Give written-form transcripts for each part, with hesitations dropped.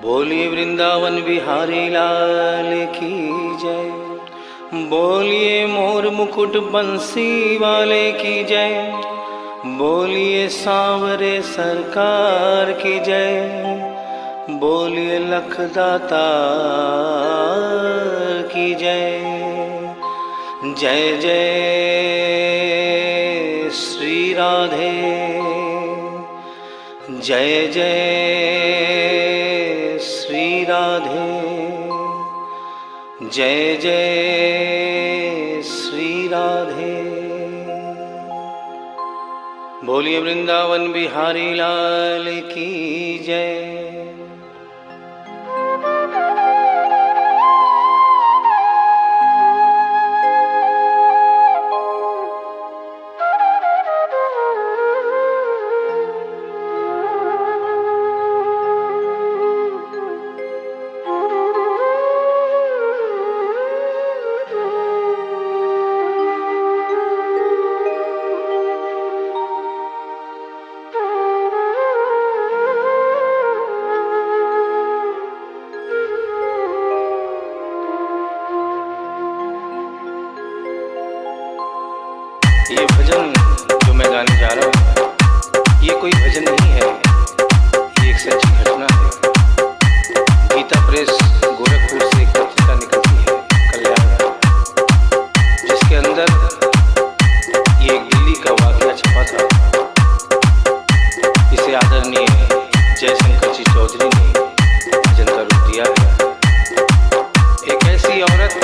बोलिए वृंदावन बिहारी लाल की जय। बोलिए मोर मुकुट बंसी वाले की जय। बोलिए सांवरे सरकार की जय। बोलिए लखदाता की जय। जय जय श्री राधे, जय जय श्री राधे, जय जय श्री राधे। बोलिए वृंदावन बिहारी लाल की जय। ये भजन जो मैं गाने जा रहा हूँ, ये कोई भजन नहीं है, ये एक सच्ची घटना है। गीता प्रेस गोरखपुर से एक पत्रिका निकलती है कल्याण, जिसके अंदर ये एक दिल्ली का वाकया छपा था। इसे आदरणीय जयशंकर जी चौधरी ने भजन का रूप दिया है। एक ऐसी औरत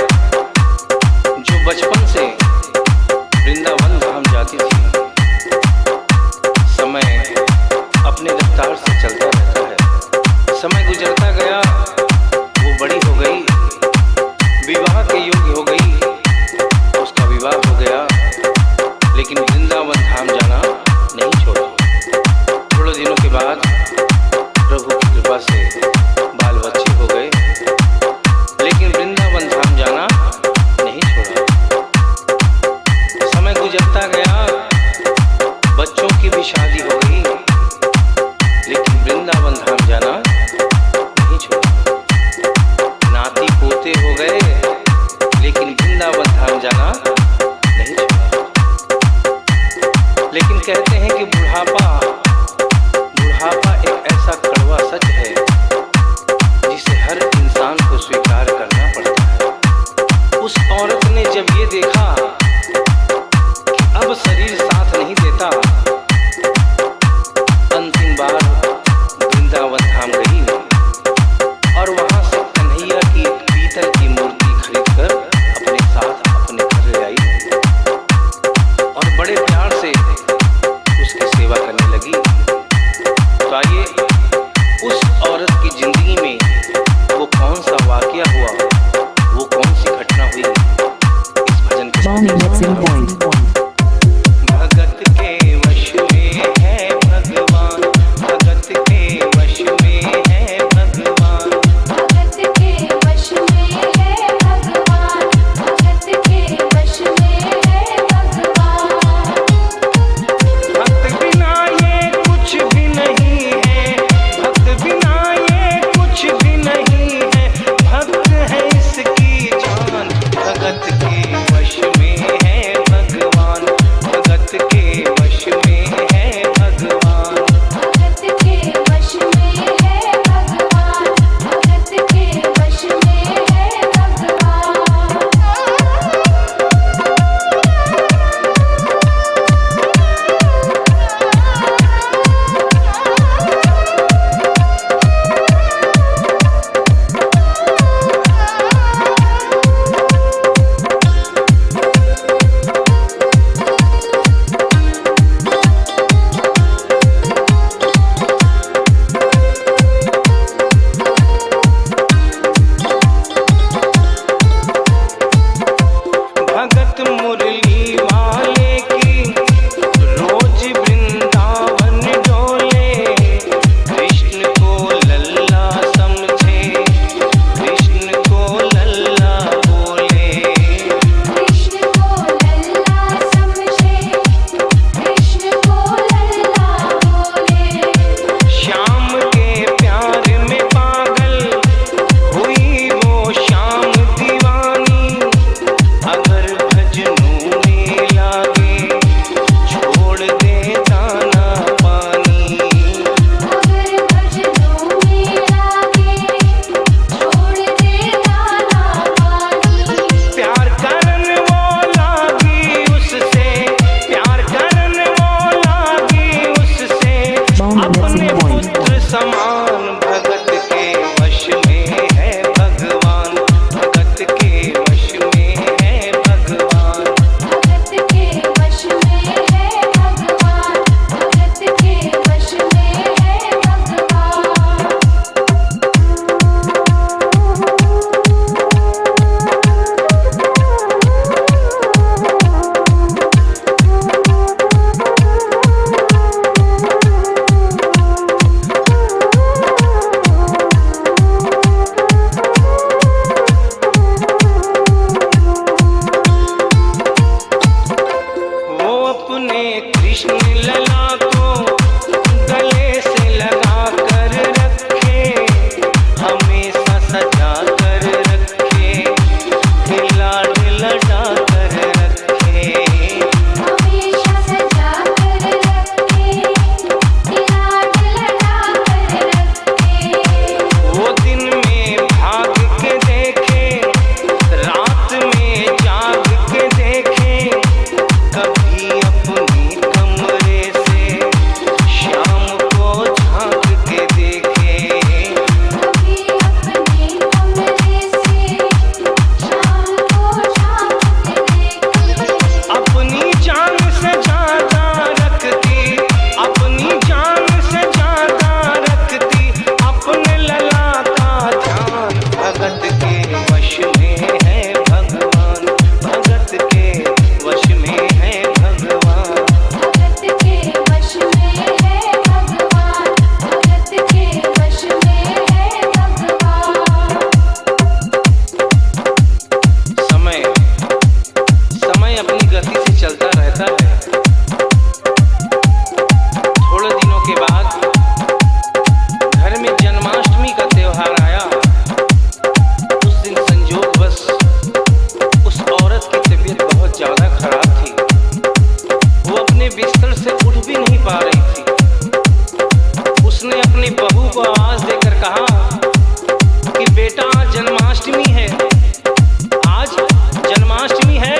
जो बचपन से वृंदावन धाम जाती थी। समय अपने रफ्तार से चलता रहता है। समय गुजरता गया, वो बड़ी हो गई, विवाह के योग्य हो गई, उसका विवाह हो गया, लेकिन वृंदावन धाम जाना नहीं छोड़ा। थोड़े दिनों के बाद प्रभु की कृपा से बाल बच्चे हो गए, लेकिन वृंदावन धाम जाना नहीं छोड़ा। समय गुजरता गया, बच्चों की भी शादी हो गई, लेकिन वृंदावन धाम जाना नहीं छोड़ा। नाती पोते हो गए, लेकिन वृंदावन धाम जाना नहीं छोड़ा। लेकिन कहते हैं कि बुढ़ापा एक ऐसा कड़वा सच है जिसे हर इंसान को स्वीकार करना पड़ता है। उस औरत ने जब ये देखा अब शरीर साथ नहीं देता, अंतिम बार वृंदावन पुत्र समान भगत के वश में है भगवान, भगत के वश में है भगवान, भगत के वश में है भगवान, भगत के वश में है भगवान। वो अपने कृष्ण लला को गले से लगा कर रखे, हमेशा सजा कर रखे, लाड लड़ा कर रखे, हमेशा सजा कर रखे, लाड लड़ा कर रखे। वो दिन में भाग के देखे, रात में जाग के देखे, कभी अपनी कमरे से शाम को झांक के देखे, कभी अपने कमरे से शाम को झांक के देखे। अपनी जान से ज्यादा रखती, अपनी जान से ज्यादा रखती, अपने लला का ध्यान, भगत के वश में है भगवान, भगत के वश में है भगवान। भगत के वश में है भगवान, भगत के वश में है भगवान। समय समय अपनी गति से चलता रहता है। थोड़े दिनों के बाद घर में जन्माष्टमी का त्योहार आया। उस दिन संयोगवश उस औरत की तबीयत बहुत ज्यादा खराब थी। वो अपने बिस्तर से उठ भी नहीं पा रही थी। उसने अपनी बहू को आवाज देकर कहा कि बेटा आज जन्माष्टमी है, आज जन्माष्टमी है।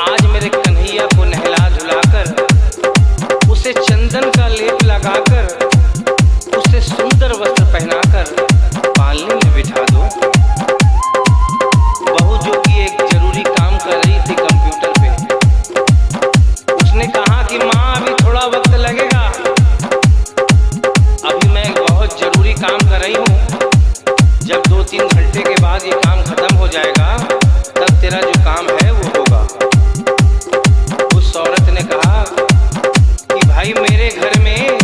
आज मेरे कन्हैया को नहला धुलाकर, उसे चंदन का लेप लगाकर, उसे सुंदर वस्त्र पहनाकर पालने में बिठा दो। बहू जो कि एक जरूरी काम कर रही थी कंप्यूटर पे, उसने कहा कि माँ अभी थोड़ा वक्त लगेगा, अभी मैं एक बहुत जरूरी काम कर रही हूँ। जब 2-3 घंटे के बाद ये काम खत्म हो जाएगा, तब तेरा जो काम है वो होगा। उस औरत ने कहा कि भाई मेरे घर में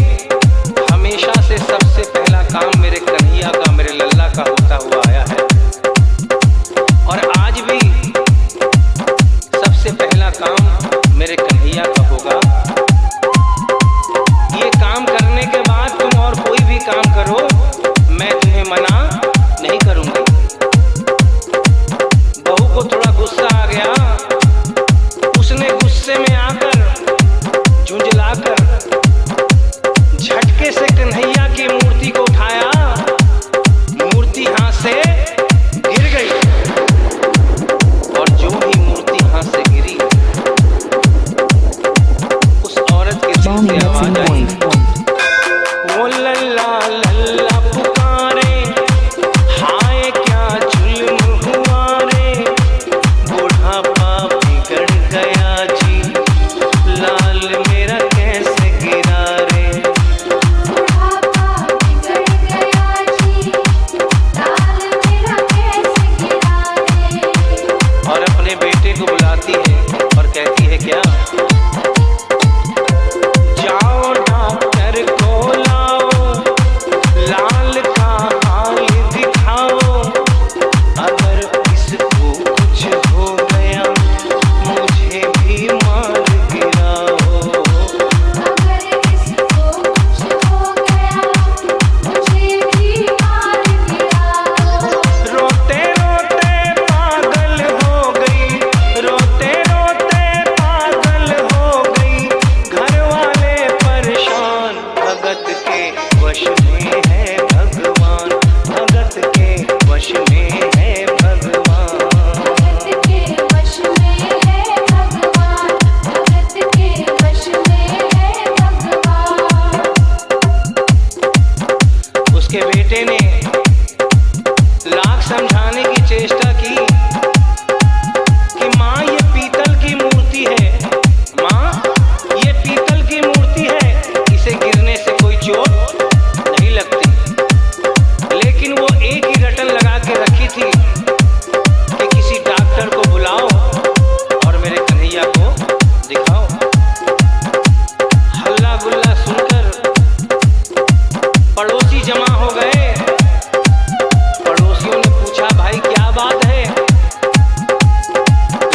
हमेशा से सबसे पहला काम मेरे कन्हैया का, मेरे लल्ला का होता हुआ आया है, और आज भी सबसे पहला काम मेरे कन्हैया का होगा। ये काम करने के बाद तुम और कोई भी काम करो, मैं तुम्हें मना नहीं करूंगी। बहू को थोड़ा गुस्सा आ गया। उसने गुस्से में आकर, झुंझलाकर, झटके से कन्हैया की मूर्ति को उठाया। मूर्ति हाथ से गिर गई, और जो ही मूर्ति हाथ से गिरी, उस औरत के दिल से आवाज आई, वो लल्ला लल्ला पुकारे, हाय क्या जुल्म हुआ रे, बुढ़ापा बिगड़ गया जी, लाल मेरा कैसे गिरा रे। बुढ़ापा बिगड़ गया जी, लाल मेरा कैसे गिरा रे। और अपने बेटे को बुलाती है और कहती है क्या, जाओ डॉक्टर को लाओ, लाल का हाल दिखाओ, अगर इसको कुछ हो गया मुझे भी मार गिराओ। अगर इसको कुछ हो गया मुझे भी मार गिराओ। रोते रोते पागल हो गई, रोते रोते पागल हो गई, घर वाले परेशान, भगत के वश में है भगवान, भगत के वश में है भगवान। भगत के वश में है भगवान, भगत के वश में है भगवान। बेटे ने लाख समझाने की चेष्टा की कि माँ ये पीतल की मूर्ति है, माँ ये पीतल की मूर्ति है, इसे गिरने से कोई चोट नहीं लगती। लेकिन वो एक ही रटन लगा के रखी थी कि किसी डॉक्टर को बुलाओ और मेरे कन्हैया को दिखाओ। हल्ला गुल्ला सुनकर पड़ोसी जमा हो गए। पड़ोसियों ने पूछा, भाई क्या बात है?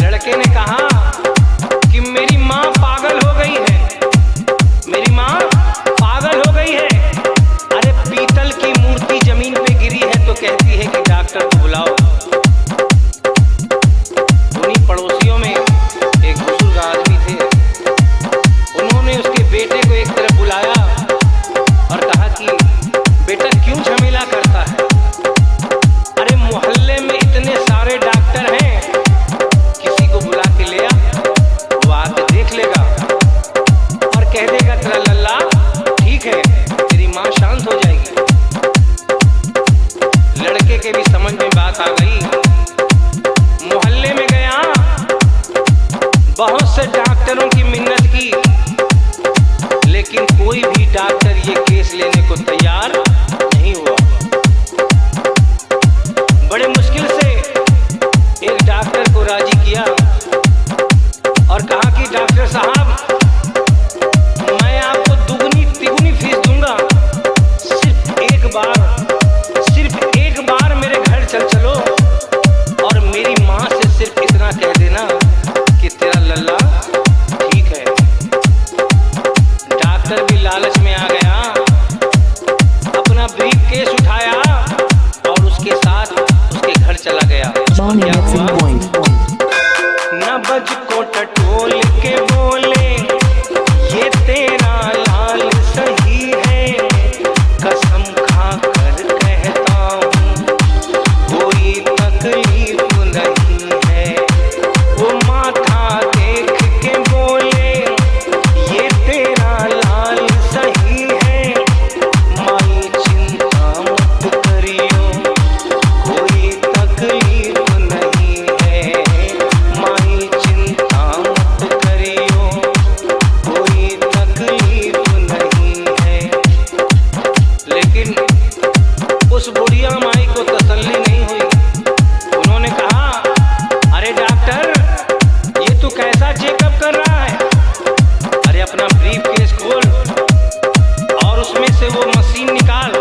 लड़के ने कहा कि मेरी माँ पागल हो गई है, मेरी माँ पागल हो गई है। अरे पीतल की मूर्ति जमीन पे गिरी है तो कहती है कि डॉक्टर को बुलाओ। उन्हीं पड़ोसियों में एक बुजुर्ग आदमी थे। उन्होंने उसके बेटे को एक तरफ बुलाया और कहा कि बेटा क्यों झमेला करता है? अरे मोहल्ले में इतने सारे डॉक्टर हैं, किसी को बुला के ले आ, वो आके देख लेगा और कह देगा तेरा लल्ला ठीक है, तेरी माँ शांत हो जाएगी। लड़के के भी समझ में बात आ गई। मोहल्ले में गया, बहुत से डॉक्टरों की मिन्नत की, लेकिन कोई भी डॉक्टर ये केस लेने को तैयार नहीं हुआ। बड़े मुश्किल से एक डॉक्टर को राजी किया और कहा कि डॉक्टर साहब मैं आपको दुगनी तिगुनी फीस दूंगा, सिर्फ एक बार मेरे घर चलो और मेरी माँ से सिर्फ इतना कह देना कि तेरा लल्ला ठीक है। डॉक्टर भी लालच में आ गया, अपना ब्रीफ केस उठाया और उसके साथ उसके घर चला गया। Bonnie Mixing Point. नबज को टटोल के बोले ये तेरा लाल सही है, कसम खा कर कहता हूँ कोई तकलीफ नहीं है। वो माथा देख के बोले ये तेरा लाल सही है, माई चिंता मत करियो कोई तकलीफ नहीं है, माई चिंता मत करियो कोई तकलीफ नहीं है। लेकिन उस बुढ़िया माई को तसल्ली नहीं हुई। उन्होंने कहा, अरे डॉक्टर ये तू कैसा चेकअप कर रहा है? अरे अपना ब्रीफ केस खोल और उसमें से वो मशीन निकाल